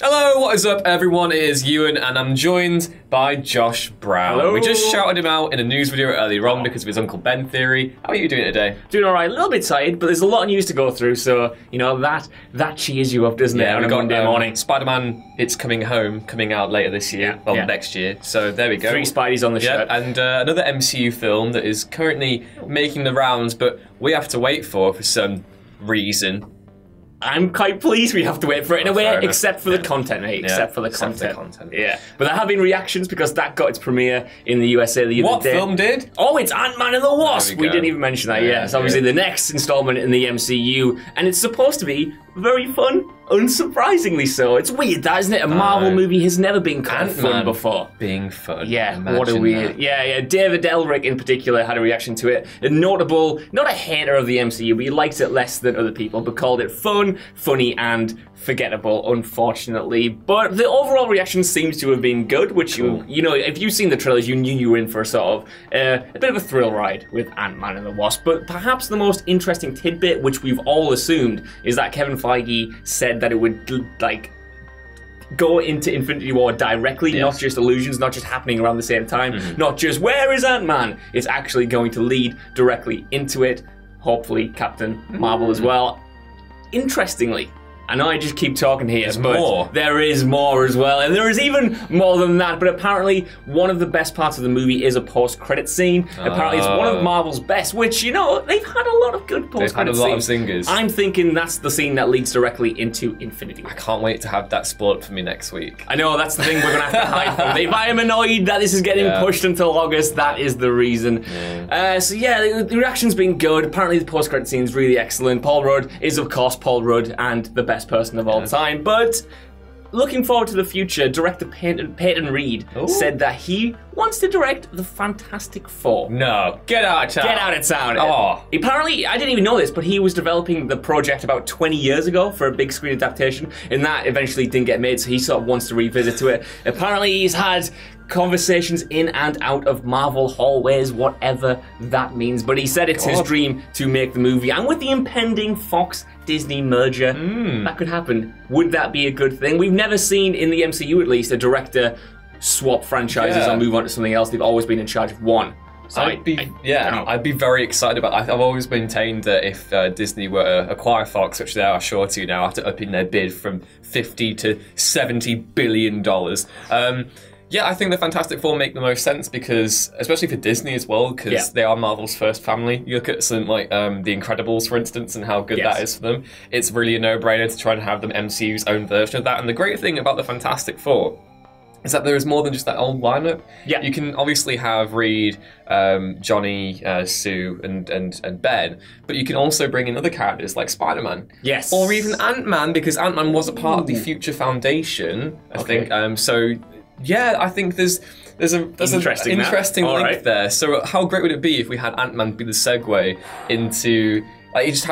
Hello, what is up everyone? It is Ewan and I'm joined by Josh Brown. Hello. We just shouted him out in a news video earlier on because of his Uncle Ben theory. How are you doing today? Doing alright, a little bit tired, but there's a lot of news to go through, so, you know, that cheers you up, doesn't it, on a Monday morning? Spider-Man, It's Coming Home, coming out later this year, next year, so there we go. 3 Spideys on the shirt. And another MCU film that is currently making the rounds, but we have to wait for some reason. I'm quite pleased we have to wait for it in a way, enough. except for the content, mate. Except for the content. Yeah. But there have been reactions because that got its premiere in the USA the other day. What film did? Oh, it's Ant-Man And The Wasp. We didn't even mention that yet. It's obviously the next installment in the MCU, and it's supposed to be very fun, unsurprisingly so. It's weird, that, isn't it? A Marvel movie has never been called fun before. Being fun. Yeah, what a weird. Yeah. David Elric in particular had a reaction to it. A notable, not a hater of the MCU, but he liked it less than other people, but called it fun, funny, and forgettable, unfortunately. But the overall reaction seems to have been good, which you know, if you've seen the trailers, you knew you were in for a sort of a bit of a thrill ride with Ant-Man and the Wasp. But perhaps the most interesting tidbit, which we've all assumed, is that Kevin Feige said that it would, like, go into Infinity War directly, not just illusions, not just happening around the same time, not just where is Ant-Man? It's actually going to lead directly into it. Hopefully Captain Marvel as well. Interestingly, I know I just keep talking here, but there is more as well, and there is even more than that, but apparently one of the best parts of the movie is a post-credit scene. Apparently it's one of Marvel's best, which, you know, they've had a lot of good post-credit scenes. They've had a lot of singers. I'm thinking that's the scene that leads directly into Infinity War. I can't wait to have that spoiled for me next week. I know, that's the thing we're going to have to hide from. If I am annoyed that this is getting pushed until August, that is the reason. So yeah, the reaction's been good. Apparently the post-credit scene is really excellent. Paul Rudd is, of course, Paul Rudd and the best person of all time, but looking forward to the future, director Peyton Reed said that he wants to direct the Fantastic Four. No, get out of town. Get out of town. Oh. Apparently, I didn't even know this, but he was developing the project about 20 years ago for a big screen adaptation, and that eventually didn't get made, so he sort of wants to revisit to it. Apparently, he's had conversations in and out of Marvel hallways, whatever that means, but he said it's his dream to make the movie, and with the impending Fox-Disney merger, that could happen. Would that be a good thing? We've never seen, in the MCU at least, a director swap franchises or move on to something else. They've always been in charge of one. So I'd be very excited about that. I've always maintained that if Disney were to acquire Fox, which they are sure to now after upping their bid from $50 to $70 billion, yeah, I think the Fantastic Four make the most sense because, especially for Disney as well, because they are Marvel's first family. You look at something like The Incredibles, for instance, and how good that is for them. It's really a no-brainer to try and have them MCU's own version of that. And the great thing about the Fantastic Four is that there is more than just that old lineup. Yeah, you can obviously have Reed, Johnny, Sue, and Ben, but you can also bring in other characters like Spider-Man. Yes. Or even Ant-Man, because Ant-Man was a part of the Future Foundation, I think. So yeah, I think there's an interesting link there. So how great would it be if we had Ant-Man be the segue into, like, you just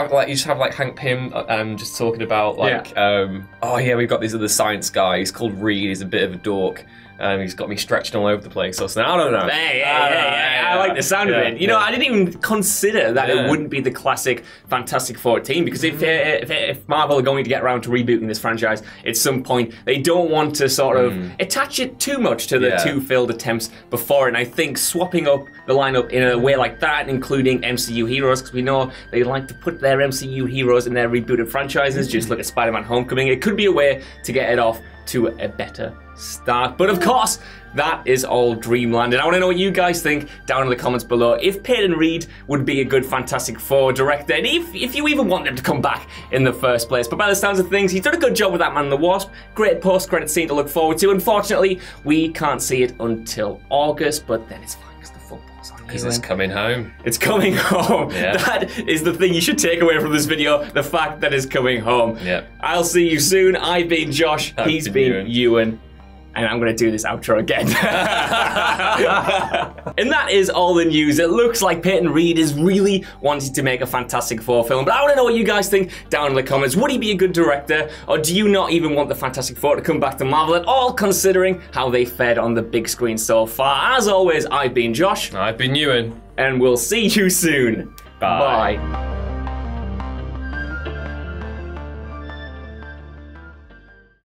have Hank Pym just talking about like oh yeah, we've got this other science guy, he's called Reed, he's a bit of a dork. He's got me stretching all over the place or something. I don't know. I like the sound of it. You know, I didn't even consider that it wouldn't be the classic Fantastic Four team, because if Marvel are going to get around to rebooting this franchise at some point, they don't want to sort of attach it too much to the two failed attempts before. And I think swapping up the lineup in a way like that, including MCU heroes, because we know they like to put their MCU heroes in their rebooted franchises. Just look at Spider-Man Homecoming. It could be a way to get it off to a better start. But of course, that is all dreamland, and I want to know what you guys think down in the comments below. If Peyton Reed would be a good Fantastic Four director, and if you even want them to come back in the first place. But by the sounds of things, he's done a good job with Ant-Man and the Wasp. Great post-credit scene to look forward to. Unfortunately, we can't see it until August, but then it's fine because the football's on. Because it's coming home. It's coming home. Yeah. That is the thing you should take away from this video, the fact that it's coming home. Yeah. I'll see you soon. I've been Josh. He's been Ewan. And I'm going to do this outro again. And that is all the news. It looks like Peyton Reed is really wanting to make a Fantastic Four film. But I want to know what you guys think down in the comments. Would he be a good director? Or do you not even want the Fantastic Four to come back to Marvel at all, considering how they fared on the big screen so far? As always, I've been Josh. I've been Ewan. And we'll see you soon. Bye. Bye.